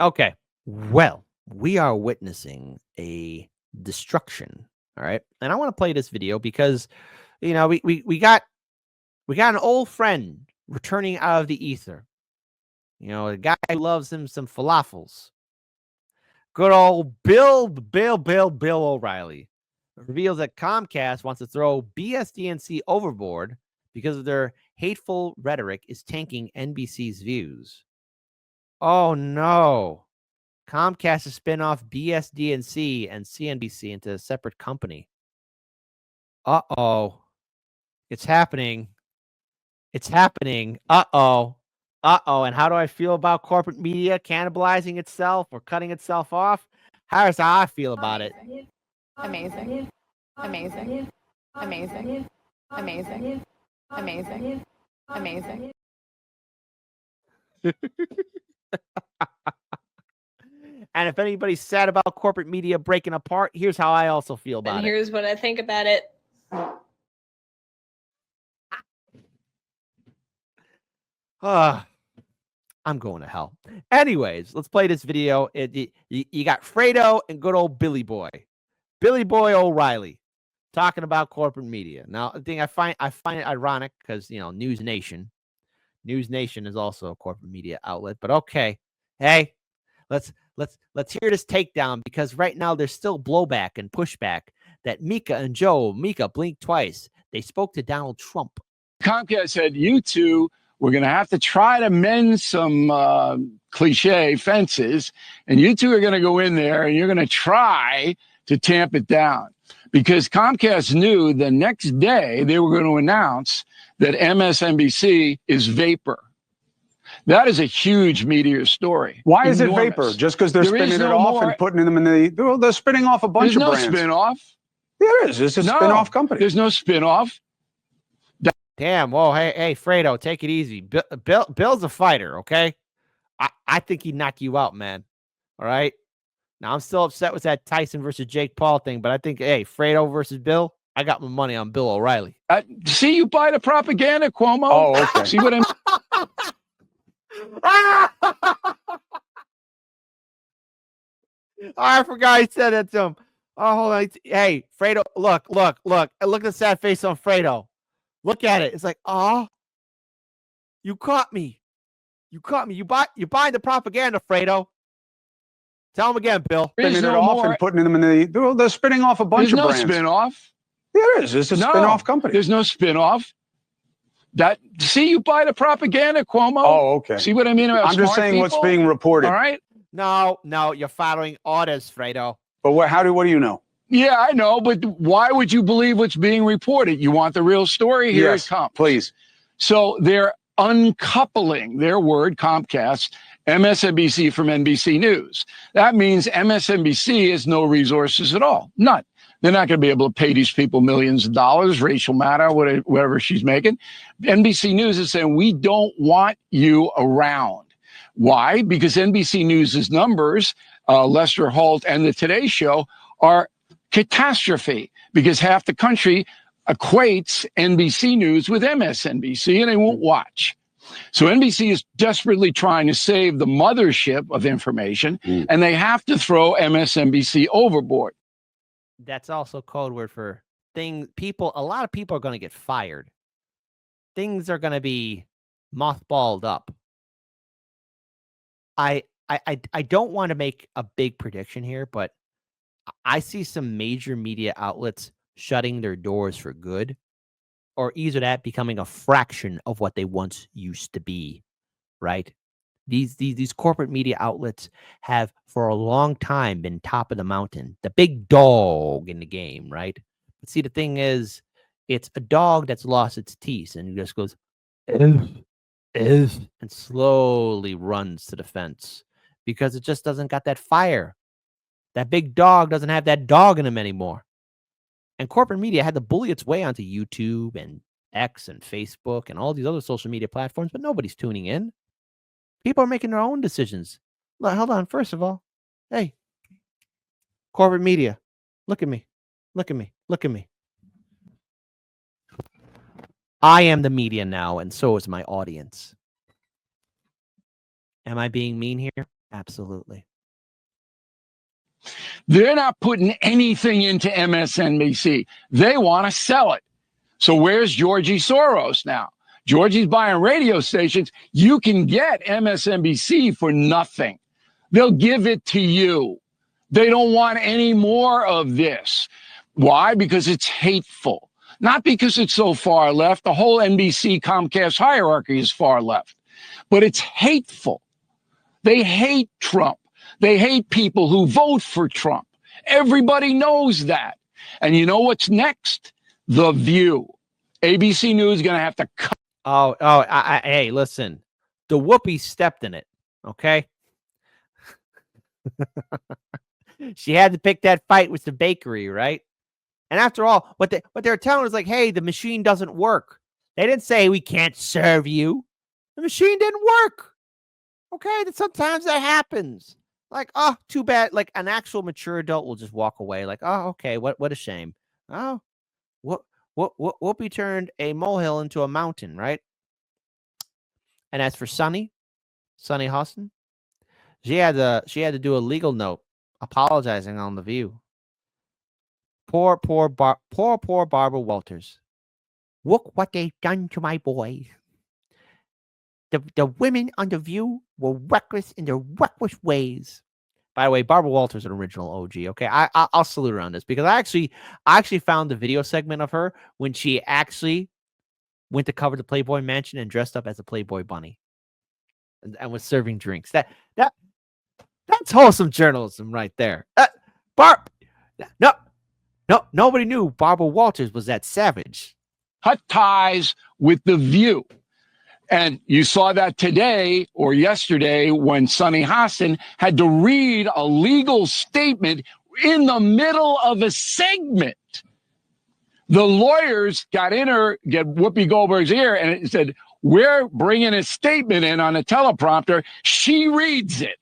Okay. Well, we are witnessing a destruction. All right. And I want to play this video because, we got an old friend returning out of the ether. A guy who loves him some falafels. Good old Bill O'Reilly reveals that Comcast wants to throw BSDNC overboard because of their hateful rhetoric is tanking NBC's views. Oh no. Comcast to spin off BSDNC and CNBC into a separate company. Uh-oh. It's happening. It's happening. Uh-oh. Uh-oh. And how do I feel about corporate media cannibalizing itself or cutting itself off? Here's how I feel about it. Amazing. Amazing. Amazing. Amazing. Amazing. Amazing. And if anybody's sad about corporate media breaking apart, here's how I also feel about it. And here's what I think about it. I'm going to hell. Anyways, let's play this video. You got Fredo and good old Billy Boy O'Reilly talking about corporate media. Now, the thing I find it ironic because News Nation is also a corporate media outlet. But okay, hey, let's hear this takedown because right now there's still blowback and pushback that Mika blinked twice. They spoke to Donald Trump. Comcast said, you two, we're going to have to try to mend some cliche fences, and you two are going to go in there and you're going to try to tamp it down. Because Comcast knew the next day they were going to announce that MSNBC is vapor. That is a huge media story. Why is it vapor? Just because they're spinning it off and putting them in the... They're spinning off a bunch of brands. There's no spin-off. There is. It's a spin-off company. There's no spin-off. Damn. Whoa. Hey, Fredo, take it easy. Bill's a fighter, okay? I think he'd knock you out, man. All right? Now, I'm still upset with that Tyson versus Jake Paul thing, but I think, hey, Fredo versus Bill, I got my money on Bill O'Reilly. See, you buy the propaganda, Cuomo. Oh, okay. See what I'm... I forgot he said that to him. Oh, hold on. Hey, Fredo, look. Look at the sad face on Fredo. Look at it. It's like, oh, you caught me. You buying the propaganda, Fredo. Tell him again, Bill. Spinning it off and putting them in the... They're spinning off a bunch of brands. There's no spin-off. There is. It's a spin-off company. There's no spin-off. See, you buy the propaganda, Cuomo. Oh, okay. See what I mean about I'm just saying what's being reported. All right? No, you're following orders, Fredo. But what do you know? Yeah, I know, but why would you believe what's being reported? You want the real story? Here it comes. Please. So they're uncoupling their word, Comcast, MSNBC from NBC News. That means MSNBC has no resources at all. None. They're not going to be able to pay these people millions of dollars, Rachel Maddow, whatever she's making. NBC News is saying, we don't want you around. Why? Because NBC News' numbers, Lester Holt and the Today Show, are catastrophe because half the country equates NBC News with MSNBC and they won't watch. So NBC is desperately trying to save the mothership of information, and they have to throw MSNBC overboard. That's also code word for people. A lot of people are going to get fired. Things are going to be mothballed up. I don't want to make a big prediction here, but I see some major media outlets shutting their doors for good, or either that becoming a fraction of what they once used to be, right? These corporate media outlets have for a long time been top of the mountain, the big dog in the game, right? But see, the thing is, it's a dog that's lost its teeth and it just goes, and slowly runs to the fence because it just doesn't got that fire. That big dog doesn't have that dog in him anymore. And corporate media had to bully its way onto YouTube and X and Facebook and all these other social media platforms, but nobody's tuning in. People are making their own decisions. Look, hold on. First of all, hey, corporate media, look at me. Look at me. Look at me. I am the media now, and so is my audience. Am I being mean here? Absolutely. They're not putting anything into MSNBC. They want to sell it. So where's Georgie Soros now? Georgie's buying radio stations. You can get MSNBC for nothing. They'll give it to you. They don't want any more of this. Why? Because it's hateful. Not because it's so far left. The whole NBC Comcast hierarchy is far left. But it's hateful. They hate Trump. They hate people who vote for Trump. Everybody knows that. And you know what's next? The View. ABC News is going to have to cut. Hey, listen. The Whoopi stepped in it, okay? She had to pick that fight with the bakery, right? And after all, what they're telling is like, hey, the machine doesn't work. They didn't say we can't serve you. The machine didn't work. Okay, that sometimes that happens. Like, oh, too bad. Like an actual mature adult will just walk away. Like, oh, okay, what a shame. Oh, Whoopi turned a molehill into a mountain, right? And as for Sunny Hostin, she had to do a legal note apologizing on The View. Poor Barbara Walters. Look what they've done to my boy. The women on The View were reckless in their reckless ways. By the way, Barbara Walters is an original OG. Okay, I'll salute her on this because I actually found the video segment of her when she actually went to cover the Playboy Mansion and dressed up as a Playboy bunny and was serving drinks. That's wholesome journalism right there. Nobody knew Barbara Walters was that savage. Cut ties with The View. And you saw that today or yesterday when Sunny Hostin had to read a legal statement in the middle of a segment. The lawyers get Whoopi Goldberg's ear and it said, we're bringing a statement in on a teleprompter. She reads it.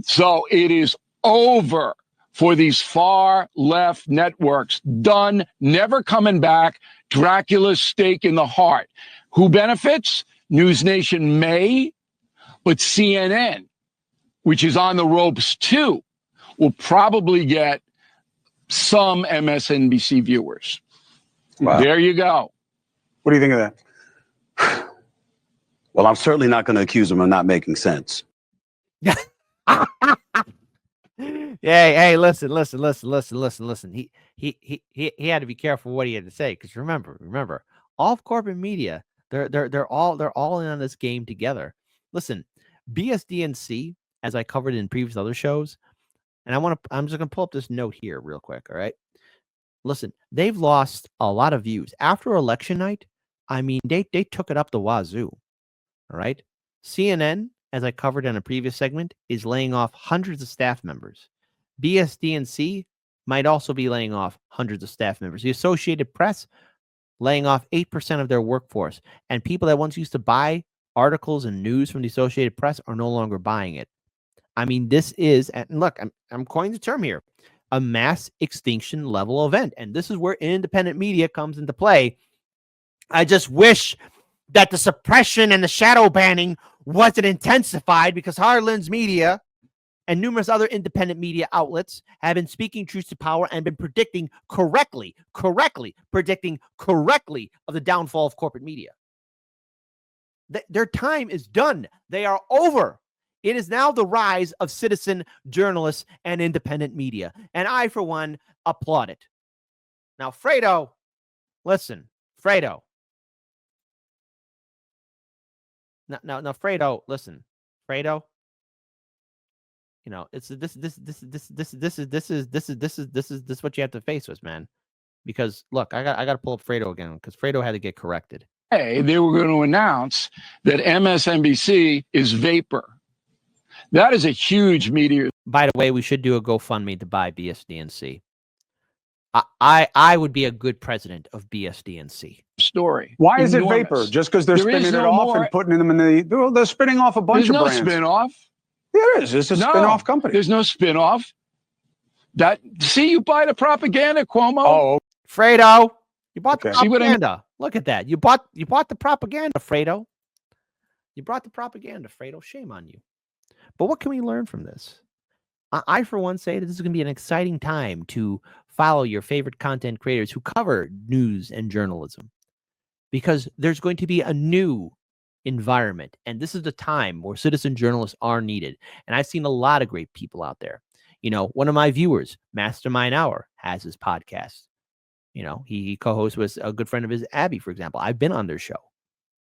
So it is over for these far left networks. Done, never coming back. Dracula's stake in the heart. Who benefits? News Nation may, but CNN, which is on the ropes too, will probably get some MSNBC viewers. Wow. There you go. What do you think of that? Well, I'm certainly not going to accuse him of not making sense. Hey, listen. He had to be careful what he had to say because remember, all of corporate media, they're all in on this game together. Listen, BSDNC, as I covered in previous other shows, and I'm just gonna pull up this note here real quick. All right, listen, they've lost a lot of views after election night. I mean, they took it up the wazoo. All right, CNN, as I covered in a previous segment, is laying off hundreds of staff members. BSDNC might also be laying off hundreds of staff members. The Associated Press laying off 8% of their workforce. And people that once used to buy articles and news from the Associated Press are no longer buying it. I mean, this is, and look, I'm coining the term here, a mass extinction level event. And this is where independent media comes into play. I just wish that the suppression and the shadow banning wasn't intensified because Harlan's Media and numerous other independent media outlets have been speaking truth to power and been predicting correctly of the downfall of corporate media. Their time is done. They are over. It is now the rise of citizen journalists and independent media. And I, for one, applaud it. Now, Fredo, listen, Fredo. Now, Fredo, listen, Fredo. You know, it's this is what you have to face with, man. Because look, I got to pull up Fredo again because Fredo had to get corrected. Hey, they were going to announce that MSNBC is vapor. That is a huge media. By the way, we should do a GoFundMe to buy BSDNC. I would be a good president of BSDNC. Story. Why is it vapor? Just because they're spinning it off and putting them in the... They're spinning off a bunch of brands. There's no spin-off. There is. It's a spin-off company. There's no spin-off. See, you buy the propaganda, Cuomo. Oh, Fredo, you bought the propaganda. Look at that. You bought the propaganda, Fredo. You brought the propaganda, Fredo. Shame on you. But what can we learn from this? I for one, say that this is going to be an exciting time to follow your favorite content creators who cover news and journalism, because there's going to be a new environment. And this is the time where citizen journalists are needed. And I've seen a lot of great people out there. You know, one of my viewers, Mastermind Hour, has his podcast. You know, he co-hosts with a good friend of his, Abby, for example. I've been on their show.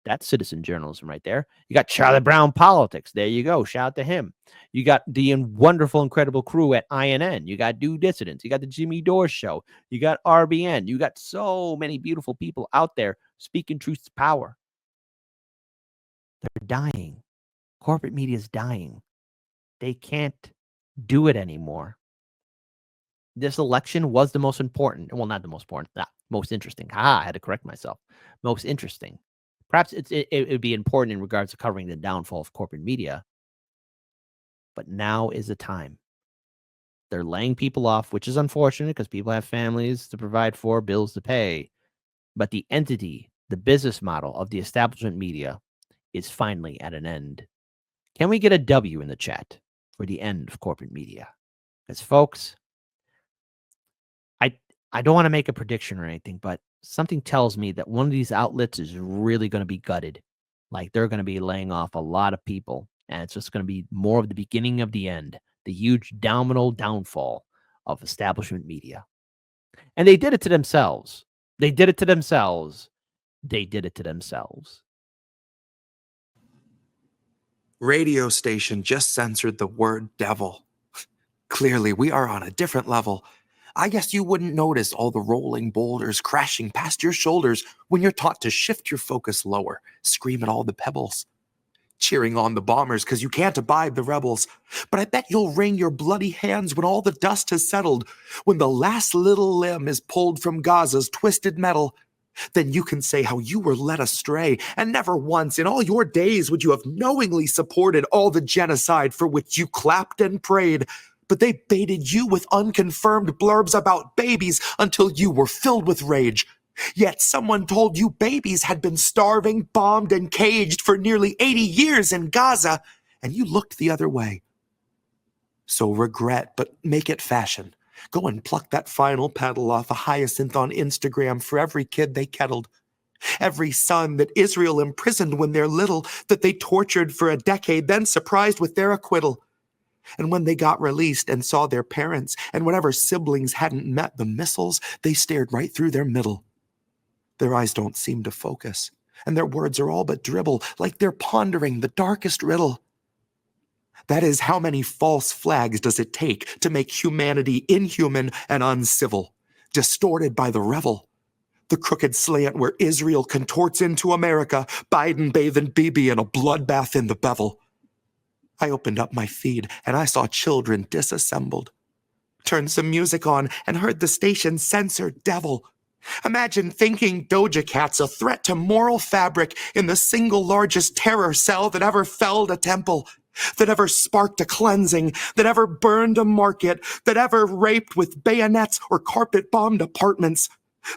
That's citizen journalism right there. You got Charlie Brown Politics. There you go. Shout out to him. You got the wonderful, incredible crew at INN. You got Due Dissidents. You got the Jimmy Dore Show. You got RBN. You got so many beautiful people out there speaking truth to power. They're dying. Corporate media is dying. They can't do it anymore. This election was the most important. Well, not the most important. Most interesting. I had to correct myself. Most interesting. Perhaps it would be important in regards to covering the downfall of corporate media. But now is the time. They're laying people off, which is unfortunate because people have families to provide for, bills to pay. But the entity, the business model of the establishment media is finally at an end. Can we get a W in the chat for the end of corporate media? Because, folks, I don't want to make a prediction or anything, but something tells me that one of these outlets is really going to be gutted. Like, they're going to be laying off a lot of people, and it's just going to be more of the beginning of the end, the huge domino downfall of establishment media. And they did it to themselves. They did it to themselves. They did it to themselves. Radio station just censored the word devil. Clearly, we are on a different level. I guess you wouldn't notice all the rolling boulders crashing past your shoulders when you're taught to shift your focus lower, scream at all the pebbles, cheering on the bombers because you can't abide the rebels. But I bet you'll wring your bloody hands when all the dust has settled, when the last little limb is pulled from Gaza's twisted metal. Then you can say how you were led astray, and never once in all your days would you have knowingly supported all the genocide for which you clapped and prayed. But they baited you with unconfirmed blurbs about babies until you were filled with rage. Yet someone told you babies had been starving, bombed, and caged for nearly 80 years in Gaza, and you looked the other way. So regret, but make it fashion. Go and pluck that final petal off a hyacinth on Instagram for every kid they kettled. Every son that Israel imprisoned when they're little, that they tortured for a decade, then surprised with their acquittal. And when they got released and saw their parents and whatever siblings hadn't met the missiles, they stared right through their middle. Their eyes don't seem to focus, and their words are all but dribble, like they're pondering the darkest riddle. That is, how many false flags does it take to make humanity inhuman and uncivil, distorted by the revel? The crooked slant where Israel contorts into America, Biden bathing Bibi in a bloodbath in the bevel. I opened up my feed and I saw children disassembled. Turned some music on and heard the station censor devil. Imagine thinking Doja Cat's a threat to moral fabric in the single largest terror cell that ever felled a temple, that ever sparked a cleansing, that ever burned a market, that ever raped with bayonets or carpet-bombed apartments,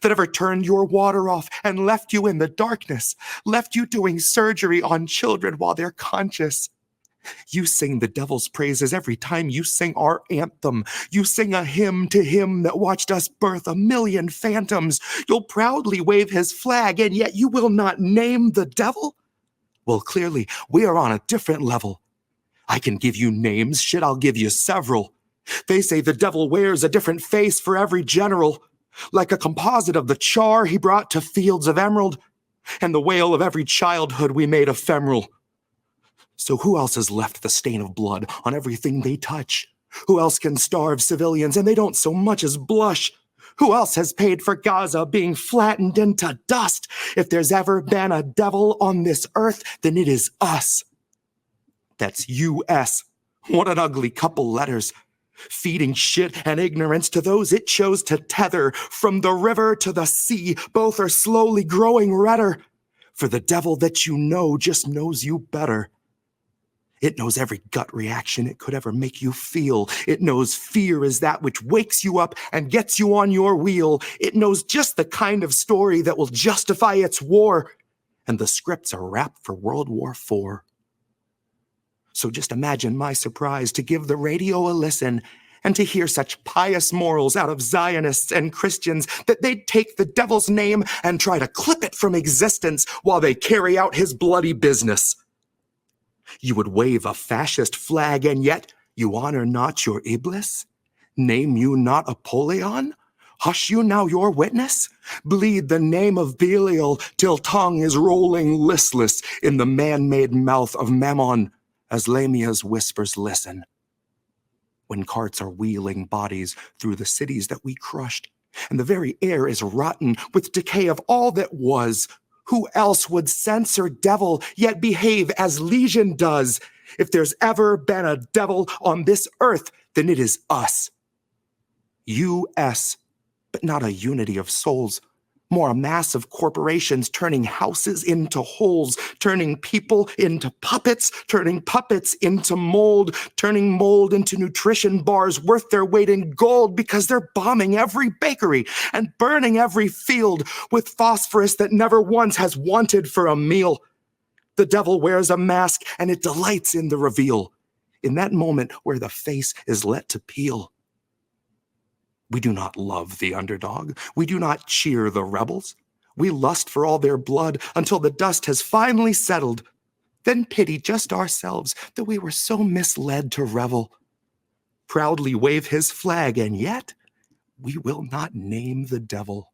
that ever turned your water off and left you in the darkness, left you doing surgery on children while they're conscious. You sing the devil's praises every time you sing our anthem. You sing a hymn to him that watched us birth a million phantoms. You'll proudly wave his flag, and yet you will not name the devil? Well, clearly, we are on a different level. I can give you names, shit, I'll give you several. They say the devil wears a different face for every general, like a composite of the char he brought to fields of emerald, and the wail of every childhood we made ephemeral. So who else has left the stain of blood on everything they touch? Who else can starve civilians and they don't so much as blush? Who else has paid for Gaza being flattened into dust? If there's ever been a devil on this earth, then it is us. That's U.S. What an ugly couple letters. Feeding shit and ignorance to those it chose to tether. From the river to the sea, both are slowly growing redder. For the devil that you know just knows you better. It knows every gut reaction it could ever make you feel. It knows fear is that which wakes you up and gets you on your wheel. It knows just the kind of story that will justify its war. And the scripts are wrapped for World War IV. So just imagine my surprise to give the radio a listen and to hear such pious morals out of Zionists and Christians that they'd take the devil's name and try to clip it from existence while they carry out his bloody business. You would wave a fascist flag, and yet you honor not your Iblis? Name you not Apollyon? Hush you now your witness? Bleed the name of Belial till tongue is rolling listless in the man-made mouth of Mammon as Lamia's whispers listen. When carts are wheeling bodies through the cities that we crushed, and the very air is rotten with decay of all that was, who else would censor devil yet behave as Legion does? If there's ever been a devil on this earth, then it is us. U.S., but not a unity of souls. More a mass of corporations turning houses into holes, turning people into puppets, turning puppets into mold, turning mold into nutrition bars worth their weight in gold because they're bombing every bakery and burning every field with phosphorus that never once has wanted for a meal. The devil wears a mask and it delights in the reveal, in that moment where the face is let to peel. We do not love the underdog. We do not cheer the rebels. We lust for all their blood until the dust has finally settled. Then pity just ourselves that we were so misled to revel. Proudly wave his flag, and yet we will not name the devil.